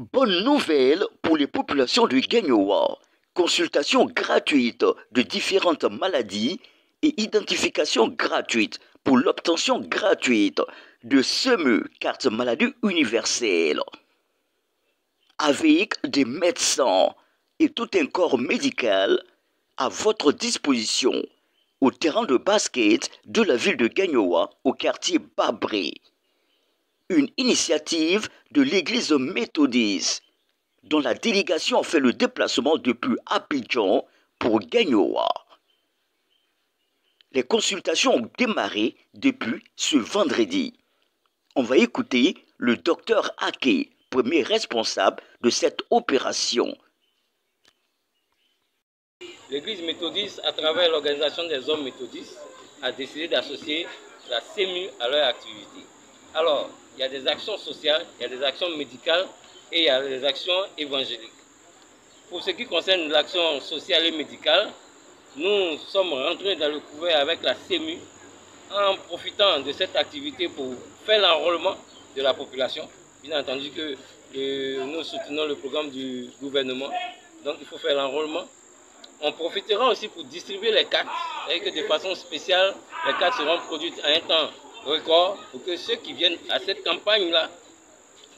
Bonne nouvelle pour les populations de Gagnoa. Consultation gratuite de différentes maladies et identification gratuite pour l'obtention gratuite de SEME, carte maladie universelle. Avec des médecins et tout un corps médical à votre disposition au terrain de basket de la ville de Gagnoa au quartier Babré. Une initiative de l'église méthodiste dont la délégation fait le déplacement depuis Abidjan pour Gagnoa. Les consultations ont démarré depuis ce vendredi. On va écouter le docteur Ake, premier responsable de cette opération. L'église méthodiste, à travers l'organisation des hommes méthodistes, a décidé d'associer la SEMU à leur activité. Alors, il y a des actions sociales, il y a des actions médicales et il y a des actions évangéliques. Pour ce qui concerne l'action sociale et médicale, nous sommes rentrés dans le couvert avec la SEMU en profitant de cette activité pour faire l'enrôlement de la population. Bien entendu que nous soutenons le programme du gouvernement, donc il faut faire l'enrôlement. On profitera aussi pour distribuer les cartes, c'est-à-dire que de façon spéciale, les cartes seront produites à un temps record pour que ceux qui viennent à cette campagne-là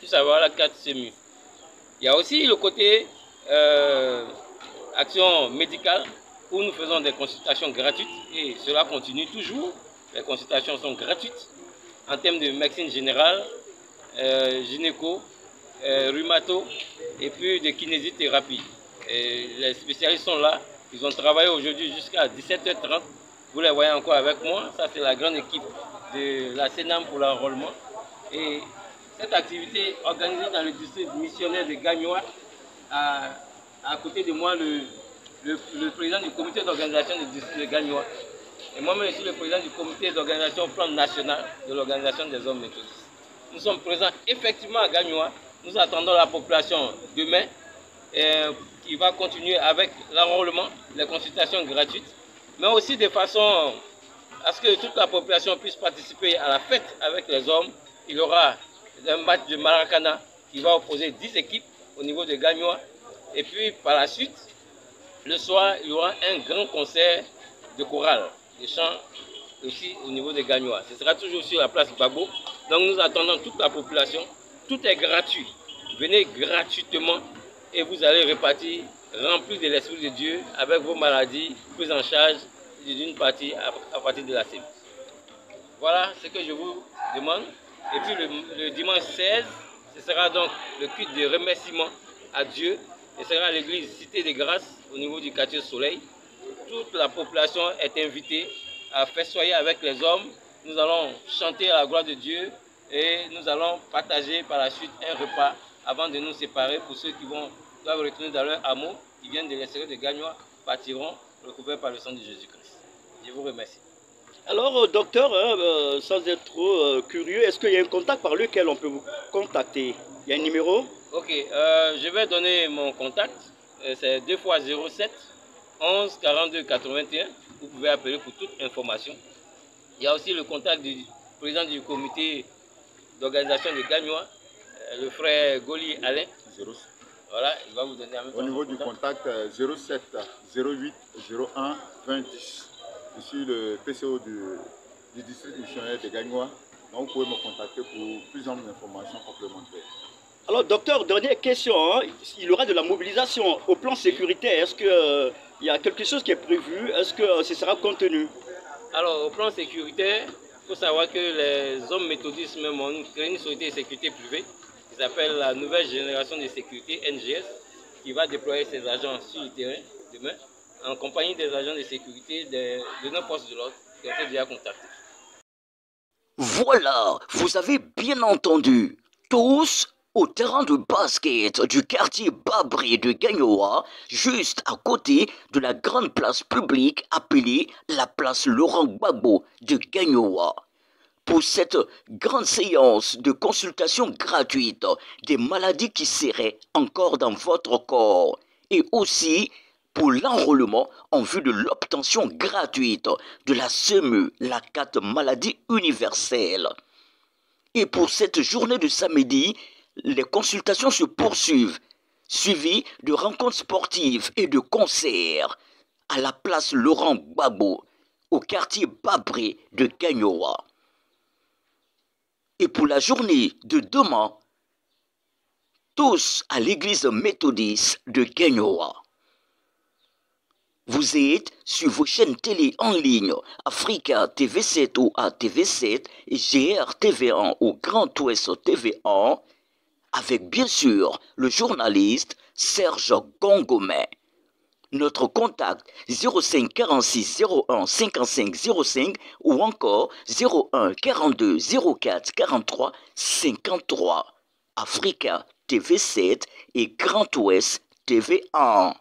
puissent avoir la carte SEMU. Il y a aussi le côté action médicale où nous faisons des consultations gratuites et cela continue toujours. Les consultations sont gratuites en termes de médecine générale, gynéco, rhumato et puis de kinésithérapie. Et les spécialistes sont là, ils ont travaillé aujourd'hui jusqu'à 17h30. Vous les voyez encore avec moi, ça c'est la grande équipe de la Sénam pour l'enrôlement. Et cette activité organisée dans le district missionnaire de Gagnoa, à côté de moi le président du comité d'organisation du district de Gagnoa. Et moi-même je suis le président du comité d'organisation au plan national de l'organisation des hommes méthodistes. Nous sommes présents effectivement à Gagnoa. Nous attendons la population demain qui va continuer avec l'enrôlement, les consultations gratuites, mais aussi de façon à ce que toute la population puisse participer à la fête avec les hommes. Il y aura un match de Maracana qui va opposer 10 équipes au niveau de Gagnoa. Et puis par la suite, le soir, il y aura un grand concert de chorale, de chants aussi au niveau de Gagnoa. Ce sera toujours sur la place Babo. Donc nous attendons toute la population. Tout est gratuit. Venez gratuitement et vous allez repartir rempli de l'Esprit de Dieu avec vos maladies prises en charge d'une partie à partir de la SEMU. Voilà ce que je vous demande. Et puis le dimanche 16, ce sera donc le culte de remerciement à Dieu. Ce sera à l'église Cité des Grâces au niveau du quartier Soleil. Toute la population est invitée à festoyer avec les hommes. Nous allons chanter à la gloire de Dieu et nous allons partager par la suite un repas avant de nous séparer. Pour ceux qui doivent retourner dans leur hameau, qui viennent de l'extérieur de Gagnoa, partiront recouverts par le sang de Jésus-Christ. Je vous remercie. Alors, docteur, sans être trop curieux, est-ce qu'il y a un contact par lequel on peut vous contacter? Il y a un numéro? Ok, je vais donner mon contact. C'est 2 x 07 11 42 81. Vous pouvez appeler pour toute information. Il y a aussi le contact du président du comité d'organisation de Gagnoa, le frère Goli Alain. Voilà, il va vous donner un au niveau du contact 07 08 01 20 10. Je suis le PCO du district missionnaire de Gagnoa. Donc vous pouvez me contacter pour plus d'informations complémentaires. Alors docteur, dernière question, hein. Il y aura de la mobilisation au plan sécuritaire. Est-ce qu'il y a quelque chose qui est prévu? Est-ce que ce sera contenu? Alors au plan sécuritaire, il faut savoir que les hommes méthodistes même ont créé une société de sécurité privée qui s'appelle la nouvelle génération de sécurité NGS, qui va déployer ses agents sur le terrain demain en compagnie des agents de sécurité de nos forces de l'ordre qui ont été déjà contactés. Voilà, vous avez bien entendu. Tous au terrain de basket du quartier Babré de Gagnoa, juste à côté de la grande place publique appelée la place Laurent Gbagbo de Gagnoa. Pour cette grande séance de consultation gratuite des maladies qui seraient encore dans votre corps et aussi pour l'enrôlement en vue de l'obtention gratuite de la SEME, la carte maladie universelle. Et pour cette journée de samedi, les consultations se poursuivent, suivies de rencontres sportives et de concerts à la place Laurent Gbagbo, au quartier Babré de Gagnoa. Et pour la journée de demain, tous à l'église méthodiste de Gagnoa. Vous êtes sur vos chaînes télé en ligne, Africa TV7 ou ATV7 et GRTV1 ou Grand Ouest TV1, avec bien sûr le journaliste Serge Gongomé. Notre contact 05 46 01 55 05 ou encore 01 42 04 43 53. Africa TV7 et Grand Ouest TV1.